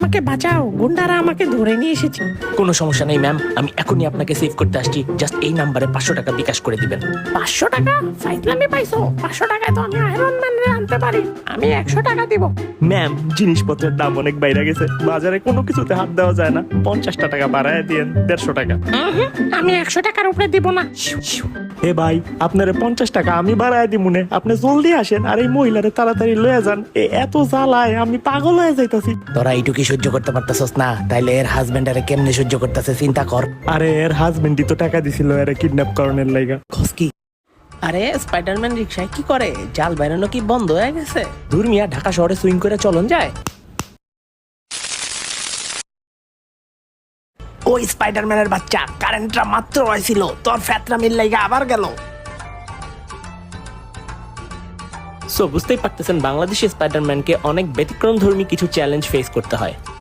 আমাকে বাঁচাও, গুন্ডারা আমাকে ধরে নিয়ে এসেছে। কোনো সমস্যা নেই ম্যাম, আমি এখনই আপনাকে সেভ করতে আসছি। জাস্ট এই নাম্বারে 500 টাকা বিকাশ করে দিবেন। 500 টাকা? ফাইজলামি পাইছো? 500 টাকায় তো আমি আয়রন ম্যানরে আনতে পারি। আমি 100 টাকা দিব। ম্যাম, জিনিসপত্রের দাম অনেক বাইরে গেছে, বাজারে কোনো কিছুতে হাত দেওয়া যায় না। 50 টাকা বাড়ায় দিয়েন, 150 টাকা। আমি 100 টাকার উপরে দিব না। এ ভাই, আপনারে 50 টাকা আমি বাড়ায় দিমুনে, আপনি জলদি আসেন আর এই মহিলারে তাড়াতাড়ি লয়ে যান। এত জ্বালায় আমি পাগল হয়ে যাইতাছি। তোরা এইটুকুই সহ্য করতে পারতেছস না, তাইলে এর হাজবেন্ডারে কেমনে সহ্য করতেছে চিন্তা কর। আরে এর হাজবেন্ডই তো টাকা দিছিল এর কিডন্যাপ করানোর লাইগা। খসকি আরে স্পাইডারম্যান রিকশায় কি করে? জাল বেরোনো কি বন্ধ হয়ে গেছে? দূর মিয়া, ঢাকা শহরে সুইং করে চলন যায়। ওই স্পাইডারম্যানের বাচ্চা, কারেন্টটা মাত্র হয়েছিল, তোর ফ্যাতরা মিল লাইগা আবার গেল। সো বুঝতেই পারতেছেন বাংলাদেশি স্পাইডারম্যানকে অনেক ব্যতিক্রমধর্মী কিছু চ্যালেঞ্জ ফেস করতে হয়।